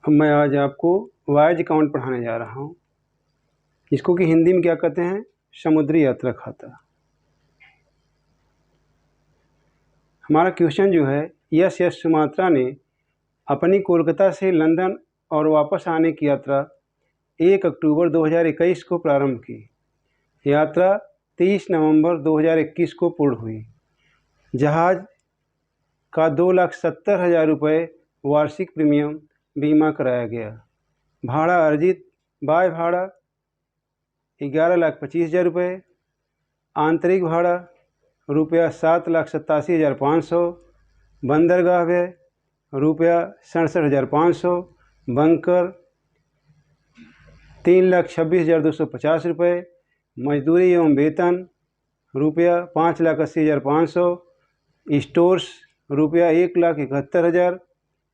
मैं आज आपको वायाज अकाउंट पढ़ाने जा रहा हूँ, इसको कि हिंदी में क्या कहते हैं, समुद्री यात्रा खाता। हमारा क्वेश्चन जो है, यस सुमात्रा ने अपनी कोलकाता से लंदन और वापस आने की यात्रा 1 अक्टूबर 2021 को प्रारंभ की। यात्रा 23 नवंबर 2021 को पूर्ण हुई। जहाज़ का 2,70,000 रुपये वार्षिक प्रीमियम बीमा कराया गया। भाड़ा अर्जित वाय भाड़ा 11,25,000 रुपये, आंतरिक भाड़ा रुपया 7,87,500, बंदरगाह व्यय रुपया 67,500, बंकर 3,26,250 रुपये, मजदूरी एवं वेतन रुपया 5,80,500, स्टोर्स रुपया 1,71,000,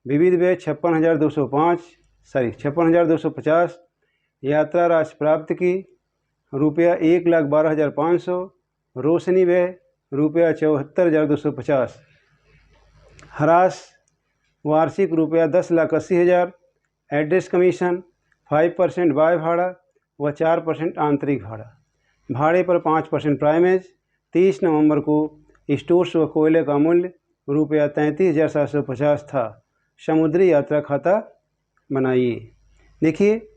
विविध व्यय 56,250, यात्रा राशि प्राप्त की रुपया 1,12,500, रोशनी व्यय रुपया 74,250, ह्रास वार्षिक रुपया 10,80,000, एड्रेस कमीशन 5% वाय भाड़ा व 4% आंतरिक भाड़ा, भाड़े पर 5% प्राइमेज। 30 नवंबर को स्टोर्स व कोयले का मूल्य रुपया 33,750 था। समुद्री यात्रा खाता बनाइए। देखिए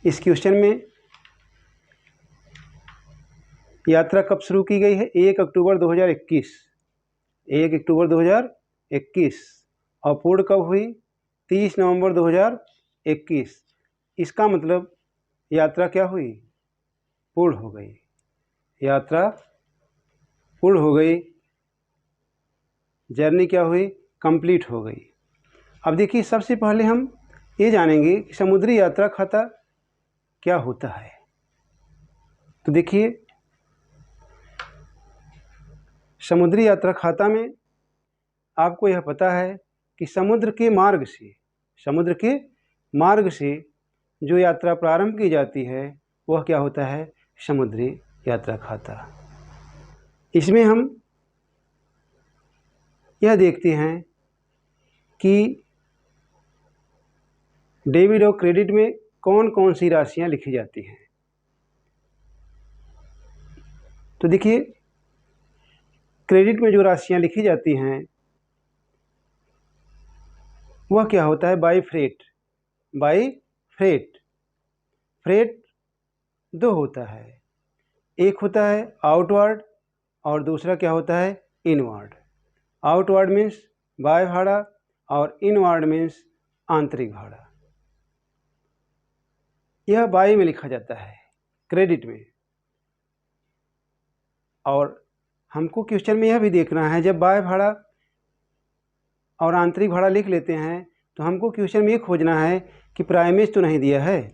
इस क्वेश्चन में यात्रा कब शुरू की गई है, 1 अक्टूबर 2021, 1 अक्टूबर 2021, और पूर्ण कब हुई, 30 नवंबर 2021। इसका मतलब यात्रा क्या हुई, पूर्ण हो गई, यात्रा पूर्ण हो गई, जर्नी क्या हुई, कंप्लीट हो गई। अब देखिए सबसे पहले हम ये जानेंगे कि समुद्री यात्रा खाता क्या होता है। तो देखिए समुद्री यात्रा खाता में आपको यह पता है कि समुद्र के मार्ग से जो यात्रा प्रारंभ की जाती है वह क्या होता है, समुद्री यात्रा खाता। इसमें हम यह देखते हैं कि डेबिट और क्रेडिट में कौन कौन सी राशियां लिखी जाती हैं। तो देखिए क्रेडिट में जो राशियां लिखी जाती हैं वह क्या होता है, बाई फ्रेट। फ्रेट दो होता है, एक होता है आउटवर्ड और दूसरा क्या होता है, इनवर्ड। आउटवर्ड मीन्स बाय भाड़ा और इनवर्ड मीन्स आंतरिक भाड़ा। यह बाई में लिखा जाता है क्रेडिट में। और हमको क्वेश्चन में यह भी देखना है, जब बाय भाड़ा और आंतरिक भाड़ा लिख लेते हैं तो हमको क्वेश्चन में ये खोजना है कि प्राइमेज तो नहीं दिया है।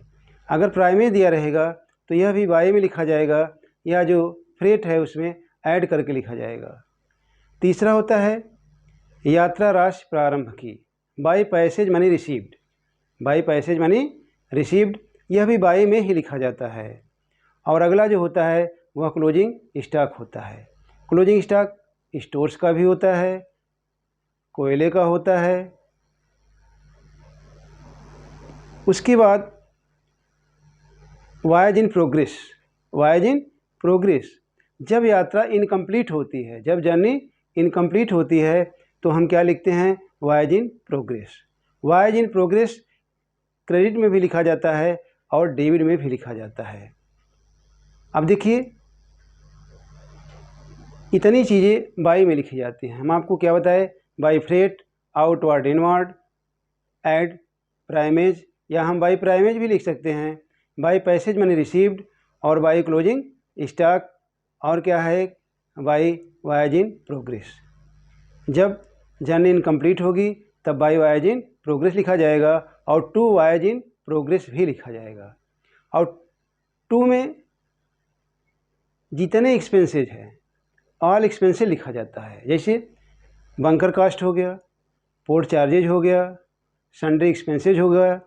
अगर प्राइमेज दिया रहेगा तो यह भी बाई में लिखा जाएगा, या जो फ्रेट है उसमें ऐड करके लिखा जाएगा। तीसरा होता है यात्रा राशि प्रारंभ की, बाई पैसेज मनी रिसीव्ड, यह भी बाई में ही लिखा जाता है। और अगला जो होता है वह क्लोजिंग स्टॉक होता है। क्लोजिंग स्टॉक स्टोर्स का भी होता है, कोयले का होता है। उसके बाद वायाज इन प्रोग्रेस, जब यात्रा इनकम्प्लीट होती है, जब जर्नी इनकम्प्लीट होती है तो हम क्या लिखते हैं, वायाज इन प्रोग्रेस क्रेडिट में भी लिखा जाता है और डेबिट में भी लिखा जाता है। अब देखिए इतनी चीज़ें बाई में लिखी जाती हैं। हम आपको क्या बताए, by freight, outward, inward, add, primase, या हम बाई प्राइमेज भी लिख सकते हैं, बाई पैसेज मनी रिसीव्ड, और बाई क्लोजिंग स्टॉक, और क्या है, बाई वायाज इन प्रोग्रेस। जब जर्नी इनकम्प्लीट होगी तब बाई वायाज इन प्रोग्रेस लिखा जाएगा और टू वायाज इन प्रोग्रेस भी लिखा जाएगा। और टू में जितने एक्सपेंसेज हैं ऑल एक्सपेंसेज लिखा जाता है, जैसे बंकर कास्ट हो गया, पोर्ट चार्जेज हो गया, सन्ड्री एक्सपेंसेज हो गया,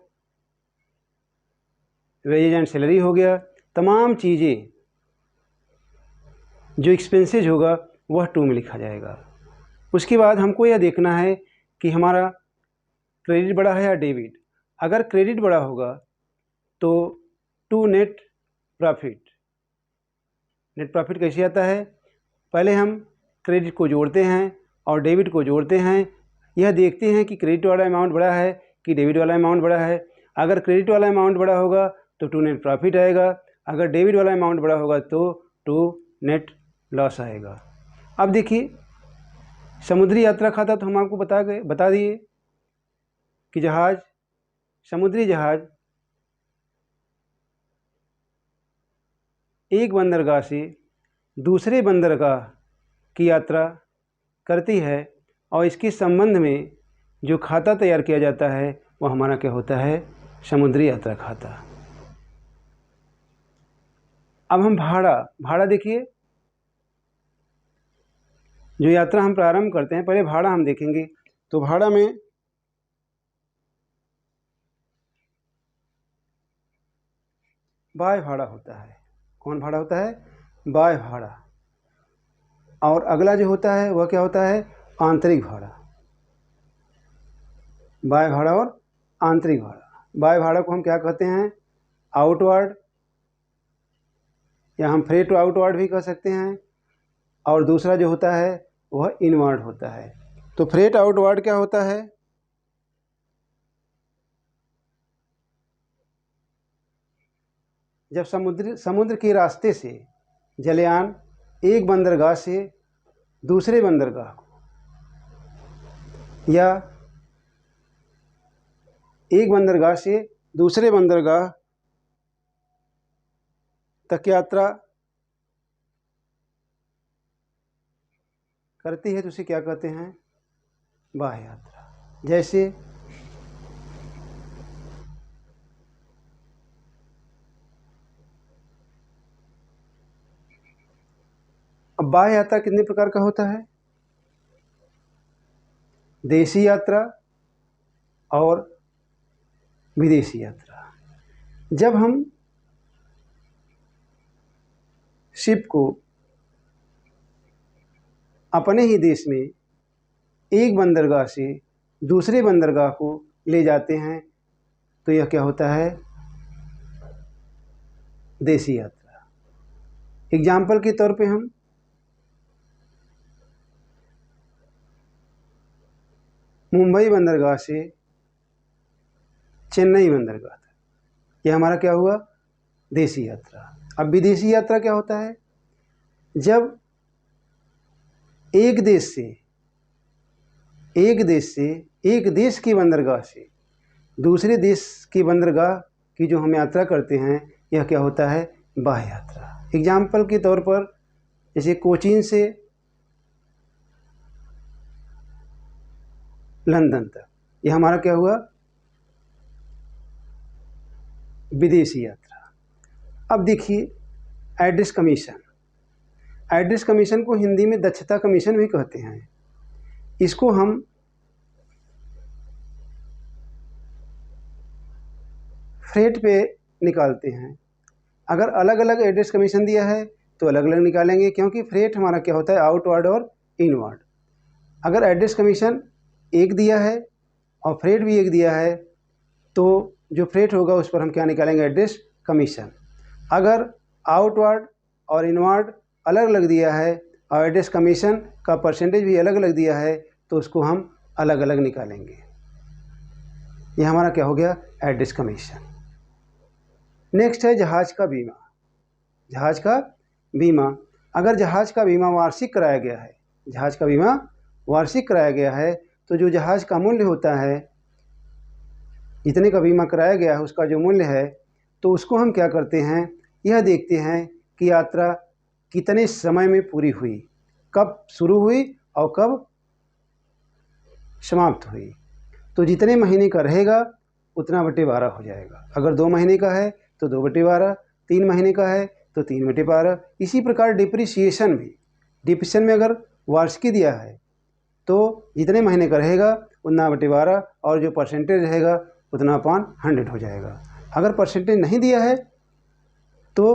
वेजेज एंड सैलरी हो गया। तमाम चीज़ें जो एक्सपेंसेज होगा वह टू में लिखा जाएगा। उसके बाद हमको यह देखना है कि हमारा क्रेडिट बड़ा है या डेबिट। अगर क्रेडिट बड़ा होगा तो to net profit. Net profit कैसे आता है? पहले हम क्रेडिट को जोड़ते हैं और डेबिट को जोड़ते हैं, यह देखते हैं कि क्रेडिट वाला अमाउंट बड़ा है कि डेबिट वाला अमाउंट बड़ा है। अगर क्रेडिट वाला अमाउंट बड़ा होगा तो टू नेट प्रॉफिट आएगा, अगर डेबिट वाला अमाउंट बड़ा होगा तो टू नेट लॉस आएगा। अब देखिए, समुद्री यात्रा खाता तो हम आपको बता दिए कि समुद्री जहाज एक बंदरगाह से दूसरे बंदरगाह की यात्रा करती है और इसके संबंध में जो खाता तैयार किया जाता है वो हमारा क्या होता है? समुद्री यात्रा खाता। अब हम भाड़ा देखिए, जो यात्रा हम प्रारंभ करते हैं पहले भाड़ा हम देखेंगे। तो भाड़ा में बाह्य भाड़ा होता है। कौन भाड़ा होता है? बाह्य भाड़ा। और अगला जो होता है वह क्या होता है? आंतरिक भाड़ा। बाह्य भाड़ा और आंतरिक भाड़ा। बाह्य भाड़ा को हम क्या कहते हैं? आउटवर्ड, या हम फ्रेट आउटवर्ड भी कह सकते हैं। और दूसरा जो होता है वह इनवर्ड होता है। तो फ्रेट आउटवर्ड क्या होता है? जब समुद्र के रास्ते से जलयान एक बंदरगाह से दूसरे बंदरगाह को या एक बंदरगाह से दूसरे बंदरगाह तक यात्रा करती है तो उसे क्या कहते हैं? बाह्य यात्रा। जैसे अब बाह्य यात्रा कितने प्रकार का होता है? देशी यात्रा और विदेशी यात्रा। जब हम शिप को अपने ही देश में एक बंदरगाह से दूसरे बंदरगाह को ले जाते हैं तो यह क्या होता है? देशी यात्रा। एग्जाम्पल के तौर पे हम मुंबई बंदरगाह से चेन्नई बंदरगाह तक, यह हमारा क्या हुआ? देशी यात्रा। अब विदेशी यात्रा क्या होता है? जब एक देश की बंदरगाह से दूसरे देश की बंदरगाह की जो हम यात्रा करते हैं यह क्या होता है? बाह्य यात्रा। एग्जाम्पल के तौर पर जैसे कोचीन से लंदन तक, यह हमारा क्या हुआ? विदेशी यात्रा। अब देखिए, एड्रेस कमीशन। एड्रेस कमीशन को हिंदी में दक्षता कमीशन भी कहते हैं। इसको हम फ्रेट पे निकालते हैं। अगर अलग अलग एड्रेस कमीशन दिया है तो अलग अलग निकालेंगे, क्योंकि फ्रेट हमारा क्या होता है? आउटवर्ड और इनवर्ड। अगर एड्रेस कमीशन एक दिया है और फ्रेट भी एक दिया है तो जो फ्रेट होगा उस पर हम क्या निकालेंगे? Address commission. अगर आउटवर्ड और इनवर्ड अलग अलग दिया है और एड्रेस कमीशन का परसेंटेज भी अलग अलग दिया है तो उसको हम अलग अलग निकालेंगे। यह हमारा क्या हो गया? Address commission. नेक्स्ट है जहाज का बीमा। जहाज का बीमा, अगर जहाज का बीमा वार्षिक कराया गया है, जहाज का बीमा वार्षिक कराया गया है तो जो जहाज का मूल्य होता है, जितने का बीमा कराया गया है उसका जो मूल्य है, तो उसको हम क्या करते हैं? यह देखते हैं कि यात्रा कितने समय में पूरी हुई, कब शुरू हुई और कब समाप्त हुई। तो जितने महीने का रहेगा उतना बटे 12 हो जाएगा। अगर 2 महीने का है तो 2 बटे 12, 3 महीने का है तो 3 बटे 12। इसी प्रकार डिप्रिसिएशन भी, डिप्रिसिएशन में अगर वार्षिकी दिया है तो जितने महीने का रहेगा उतना बटे 12 और जो परसेंटेज रहेगा उतना अपॉन 100 हो जाएगा। अगर परसेंटेज नहीं दिया है तो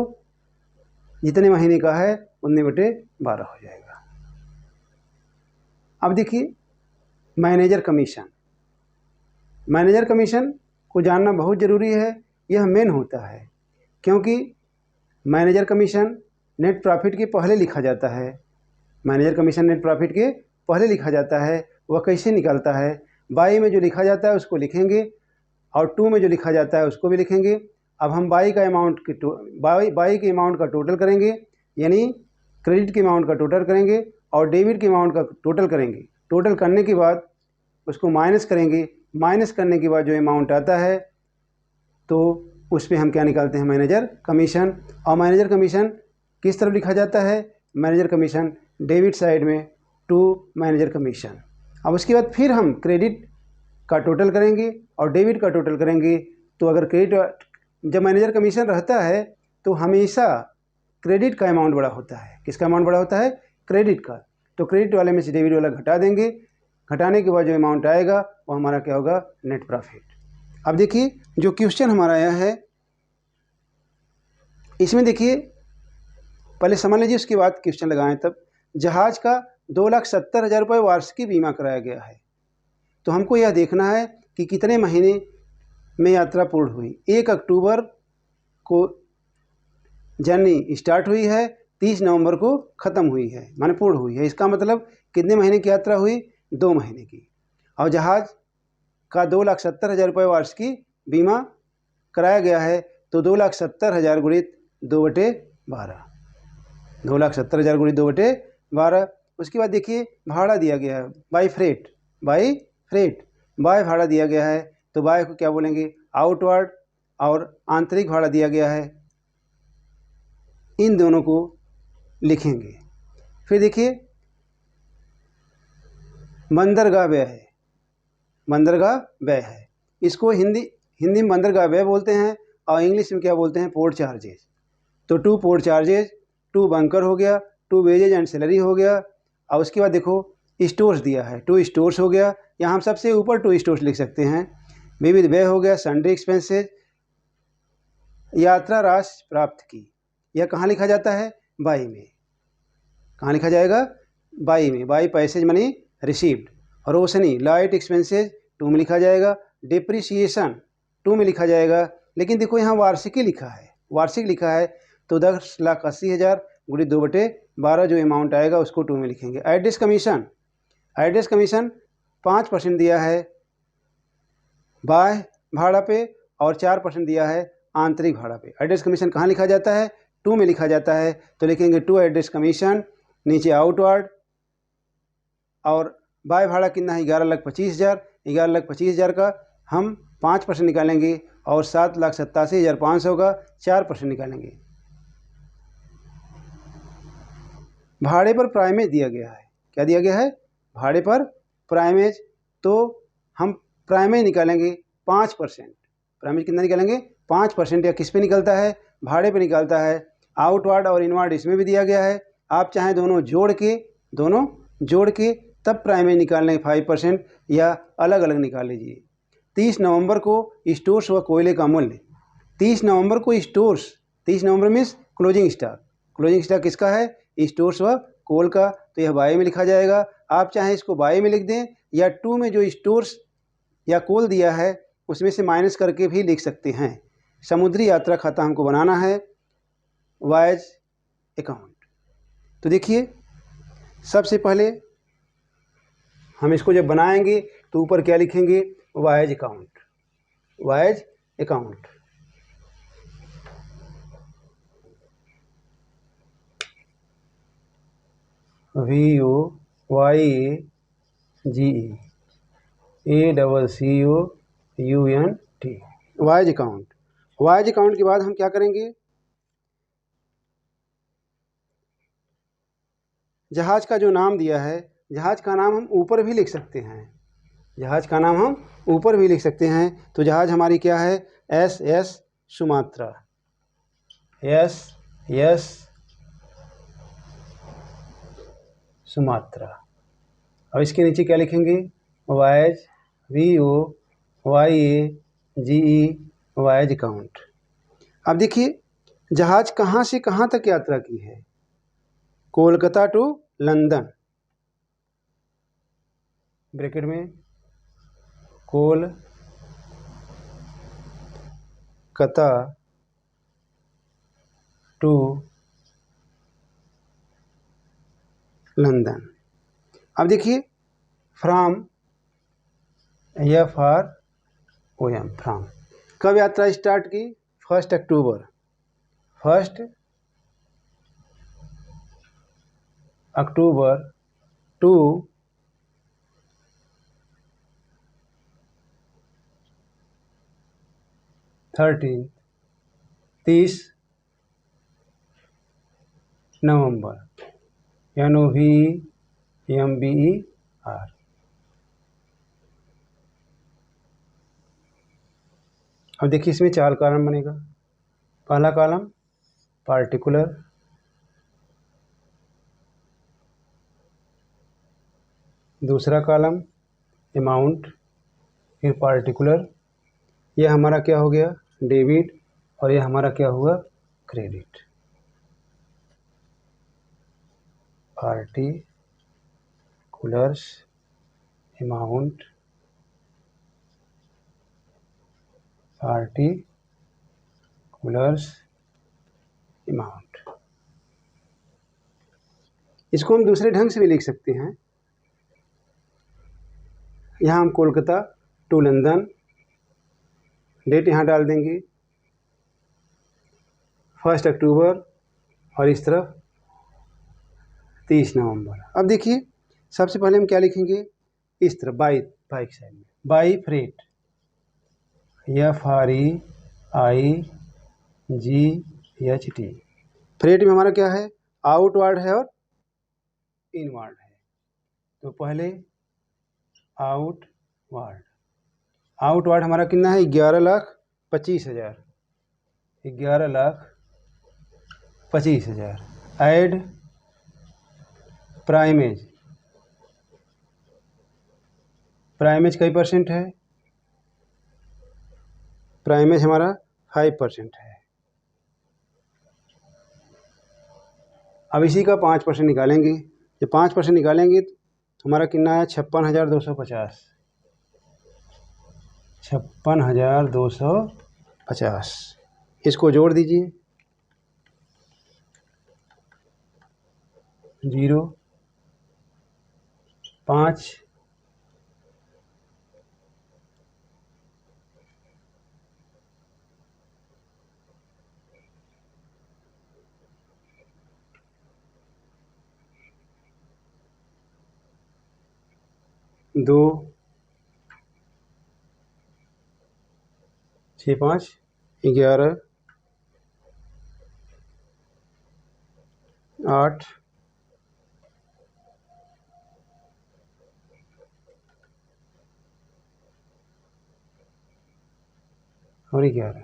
जितने महीने का है उतने बटे 12 हो जाएगा। अब देखिए मैनेजर कमीशन। मैनेजर कमीशन को जानना बहुत ज़रूरी है, यह मेन होता है, क्योंकि मैनेजर कमीशन नेट प्रॉफिट के पहले लिखा जाता है। मैनेजर कमीशन नेट प्रॉफिट के पहले लिखा जाता है। वह कैसे निकलता है? बाई में जो लिखा जाता है उसको लिखेंगे और टू में जो लिखा जाता है उसको भी लिखेंगे। अब हम बाई के अमाउंट का टोटल करेंगे, यानी क्रेडिट के अमाउंट का टोटल करेंगे और डेबिट के अमाउंट का टोटल करेंगे। टोटल करने के बाद उसको माइनस करेंगे। माइनस करने के बाद जो अमाउंट आता है तो उसमें हम क्या निकालते हैं? Manager commission. और मैनेजर कमीशन किस तरफ लिखा जाता है? मैनेजर कमीशन डेबिट साइड में टू मैनेजर कमीशन। अब उसके बाद फिर हम क्रेडिट का टोटल करेंगे और डेबिट का टोटल करेंगे। तो अगर जब मैनेजर कमीशन रहता है तो हमेशा क्रेडिट का अमाउंट बड़ा होता है। किसका अमाउंट बड़ा होता है? क्रेडिट का। तो क्रेडिट वाले में से डेबिट वाला घटा देंगे। घटाने के बाद जो अमाउंट आएगा वो हमारा क्या होगा? Net profit. अब देखिए जो क्वेश्चन हमारा आया है इसमें देखिए, पहले समझ लीजिए उसके बाद क्वेश्चन लगाएं। तब जहाज का 2,70,000 रुपये वार्षिकी बीमा कराया गया है। तो हमको यह देखना है कि कितने महीने में यात्रा पूर्ण हुई। 1 अक्टूबर को जर्नी स्टार्ट हुई है, 30 नवंबर को ख़त्म हुई है, माने पूर्ण हुई है। इसका मतलब कितने महीने की यात्रा हुई? 2 महीने की। और जहाज़ का 2,70,000 रुपये वार्षिकी बीमा कराया गया है। तो 2,70,000 गुणित 2/12, 2,70,000 गुणित 2/12। उसके बाद देखिए भाड़ा दिया गया है बाई फ्रेट, बाय भाड़ा दिया गया है। तो बाय को क्या बोलेंगे? आउटवर्ड। और आंतरिक भाड़ा दिया गया है, इन दोनों को लिखेंगे। फिर देखिए बंदरगाह व्यय है, बंदरगाह व्यय है। इसको हिंदी में बंदरगाह व्यय बोलते हैं और इंग्लिश में क्या बोलते हैं? Port charges. तो 2 पोर्ट चार्जेज, 2 बंकर हो गया, 2 वेजेज एंड सैलरी हो गया। और उसके बाद देखो स्टोर्स दिया है, 2 स्टोर्स हो गया। यहाँ हम सबसे ऊपर 2 स्टोर्स लिख सकते हैं। विविध व्यय हो गया, सन्ड्री एक्सपेंसेज। यात्रा राशि प्राप्त की, यह कहाँ लिखा जाता है? बाई में। कहाँ लिखा जाएगा? बाई में। By passage money received. Roshni light expenses 2 में लिखा जाएगा। डिप्रिसिएशन 2 में लिखा जाएगा। लेकिन देखो यहाँ वार्षिकी लिखा है, वार्षिक लिखा है। तो 10,80,000 गुणित 2/12 जो अमाउंट आएगा उसको 2 में लिखेंगे। एड्रेस कमीशन, 5% दिया है बाह्य भाड़ा पे और 4% दिया है आंतरिक भाड़ा पे। एड्रेस कमीशन कहाँ लिखा जाता है? 2 में लिखा जाता है। तो लिखेंगे 2 एड्रेस कमीशन, नीचे आउटवर्ड। और बाह्य भाड़ा कितना है? 11,25,000। 11,25,000 का हम 5% निकालेंगे और 7,87,500 का 4% निकालेंगे। भाड़े पर प्राइमेज दिया गया है। क्या दिया गया है? भाड़े पर प्राइमेज। तो हम प्राइमेज निकालेंगे 5%। प्राइमेज कितना निकालेंगे? 5%। या किस पे निकलता है? भाड़े पे निकलता है। आउटवर्ड और इनवर्ड इसमें भी दिया गया है। आप चाहें दोनों जोड़ के तब प्राइमेज निकाल लें 5%, या अलग अलग निकाल लीजिए। 30 नवंबर को स्टोर्स व कोयले का मूल्य, 30 नवंबर को स्टोर्स, 30 नवंबर means closing stock. Closing stock किसका है? स्टोर्स व कोल का। तो यह बाई में लिखा जाएगा। आप चाहें इसको बाई में लिख दें, या 2 में जो स्टोर्स या कोल दिया है उसमें से माइनस करके भी लिख सकते हैं। समुद्री यात्रा खाता हमको बनाना है, वायज अकाउंट। तो देखिए सबसे पहले हम इसको जब बनाएंगे तो ऊपर क्या लिखेंगे? Wise account, wise account. VOYAGEACCOUNT, wise account. Wise account के बाद हम क्या करेंगे? जहाज का जो नाम दिया है, जहाज का नाम हम ऊपर भी लिख सकते हैं। जहाज का नाम हम ऊपर भी लिख सकते हैं। तो जहाज हमारी क्या है? SS Sumatra, SS Sumatra. अब इसके नीचे क्या लिखेंगे? Wise, VOYAGE, wise account. अब देखिए जहाज कहाँ से कहाँ तक यात्रा की है? कोलकाता टू लंदन, ब्रैकेट में कोलकाता कोलकाता टू लंदन। अब देखिए फ्राम, FROM, फ्राम। कब यात्रा स्टार्ट की? 1 अक्टूबर। 1 अक्टूबर टू 30 नवंबर, NOVEMBER। अब देखिए इसमें 4 कॉलम बनेगा। पहला कॉलम पार्टिकुलर, दूसरा कॉलम अमाउंट, फिर पार्टिकुलर, यह हमारा क्या हो गया? डेबिट, और यह हमारा क्या हुआ? Credit. Particulars, amount, particulars, amount. इसको हम दूसरे ढंग से भी लिख सकते हैं। यहाँ हम कोलकाता टू लंदन, डेट यहाँ डाल देंगे 1 अक्टूबर, और इस तरफ 30 नवंबर। अब देखिए सबसे पहले हम क्या लिखेंगे? इस तरफ बाई की साइड में, बाई फ्रेट, FREIGHT। फ्रेट में हमारा क्या है? आउटवर्ड है और इनवर्ड है। तो पहले आउटवर्ड, आउटवर्ड हमारा कितना है? 11,25,000, 11,25,000। ऐड प्राइमेज, प्राइमेज कई परसेंट है? प्राइमेज हमारा 5% है। अब इसी का 5% निकालेंगे। जब 5% निकालेंगे तो हमारा कितना है? 56,250, 56,250। इसको जोड़ दीजिए, 0, 5, 2, 6, 5, 11, 8, 11।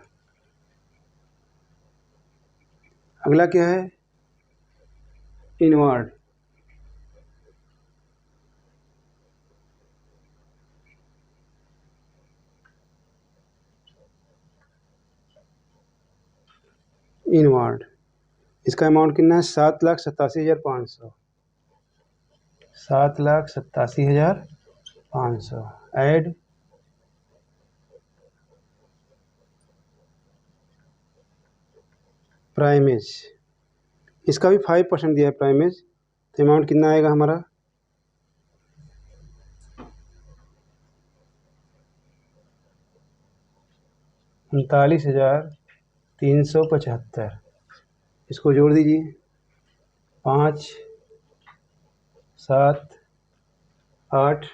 अगला क्या है? Inward, inward. इसका अमाउंट कितना है? 7,87,500, 7,87,500। ऐड प्राइमेज, इसका भी 5% दिया है प्राइमेज, तो अमाउंट कितना आएगा हमारा? 39,375। इसको जोड़ दीजिए, 5, 7, 8,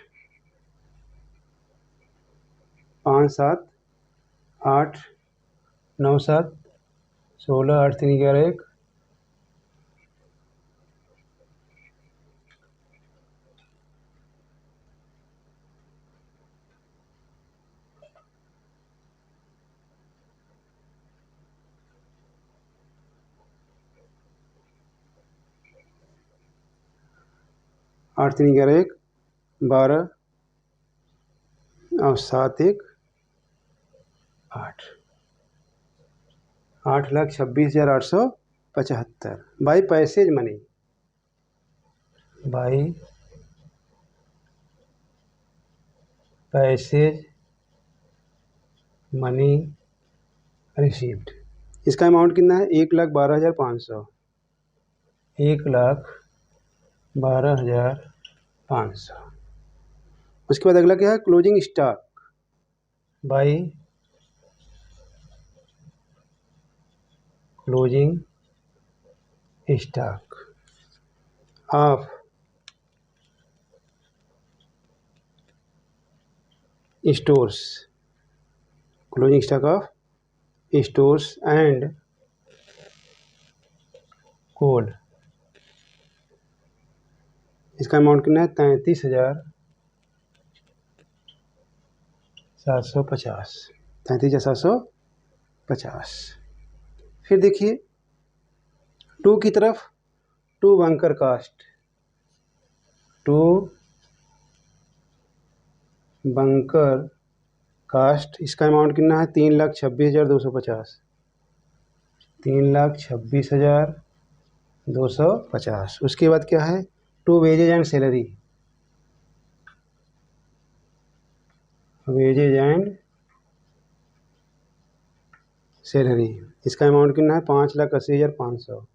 5, 7, 8, 9, 7, 16, 8, 3, 11, 1। 8, 3, 11, 1, 12, और 7, 1, 8, 8,26,875 by passage money, by passage money received. इसका अमाउंट कितना है? 1,12,500। 1,12,500। उसके बाद अगला क्या है? Closing stock by closing stock of stores, closing stock of stores and code. इसका अमाउंट कितना है? 33,750। 33,750। फिर देखिए टू की तरफ, to bunker cost, to bunker cost. इसका अमाउंट कितना है? 3,26,250। 3,26,250। उसके बाद क्या है? To wages and salary, wages and salary. इसका अमाउंट कितना है? 5,80,500।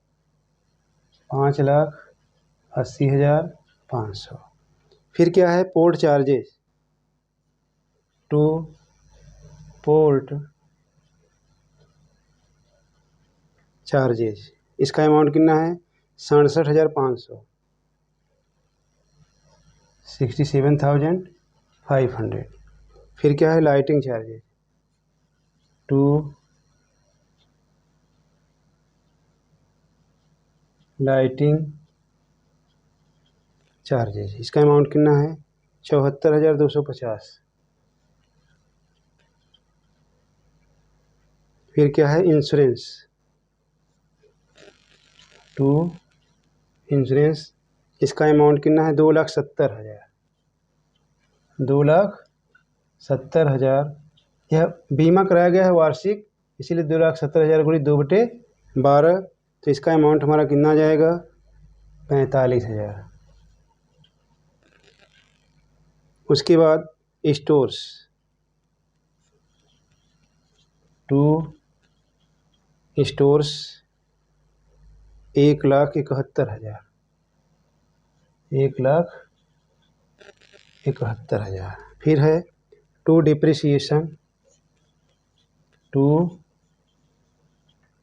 5,80,500। फिर क्या है? Port charges, to port charges. इसका अमाउंट कितना है? 67,500। 67,500। फिर क्या है? Lighting charges, to lighting charges. इसका अमाउंट कितना है? 74,250। फिर क्या है? Insurance, to insurance. इसका अमाउंट कितना है? 2,70,000। 2,70,000। यह बीमा कराया गया है वार्षिक, इसीलिए 2,70,000 गुणी 2/12। तो इसका अमाउंट हमारा कितना आ जाएगा? 45,000। उसके बाद स्टोर्स, टू स्टोर्स 1,71,000। 1,71,000। फिर है टू डिप्रिसिएशन, टू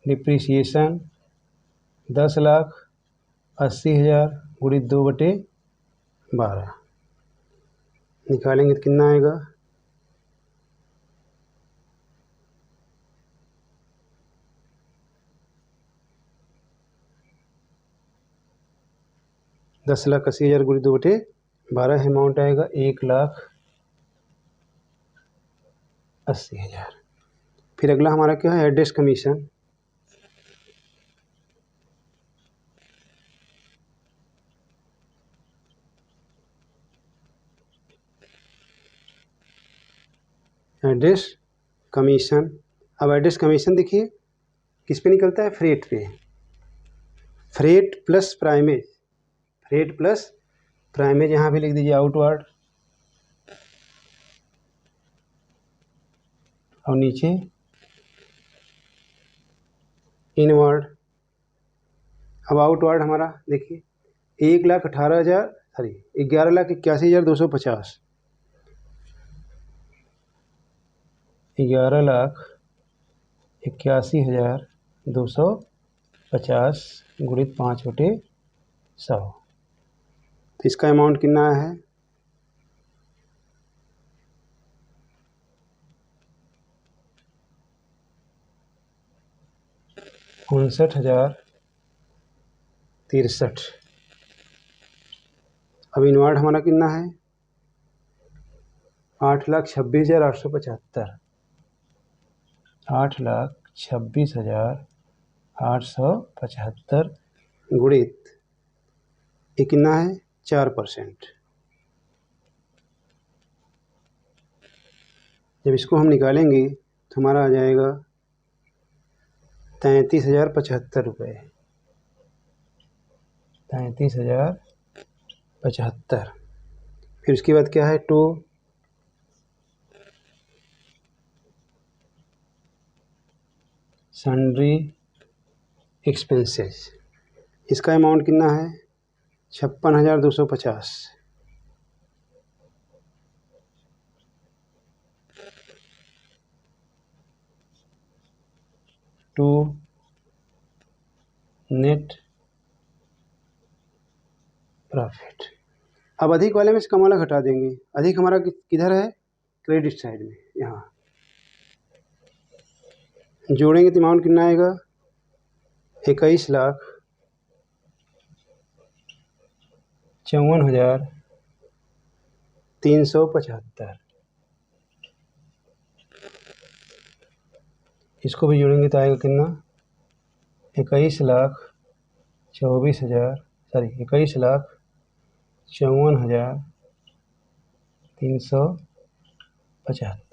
डिप्रिसिएशन 10,80,000 गुणी 2/12। निकालेंगे तो कितना आएगा? 10,80,000 गुणी 2/12 अमाउंट आएगा 1,80,000। फिर अगला हमारा क्या है? Address commission, address commission. अब एड्रेस कमीशन देखिए किस पे निकलता है? फ्रेट पे। Freight plus primase, freight plus primase यहाँ भी लिख दीजिए आउटवर्ड, और नीचे इनवर्ड। अब आउटवर्ड हमारा देखिए 1,18,000 सॉरी 11,81,250। 11,81,250 गुणित 5/100। तो इसका अमाउंट कितना है? 59,063। अब इनवर्ड हमारा कितना है? 8,26,875। 8,26,875 गुणित ये कितना है? 4%। जब इसको हम निकालेंगे तो हमारा आ जाएगा 33,075 रुपये। 33,075। फिर उसके बाद क्या है? टू सन्ड्री एक्सपेंसेस, इसका अमाउंट कितना है 56,250। To net profit. अब अधिक वाले में से कम वाला घटा देंगे। अधिक हमारा किधर है, क्रेडिट साइड में, यहाँ जोड़ेंगे तो अमाउंट कितना आएगा 21,54,375। इसको भी जोड़ेंगे तो आएगा कितना 21,54,375।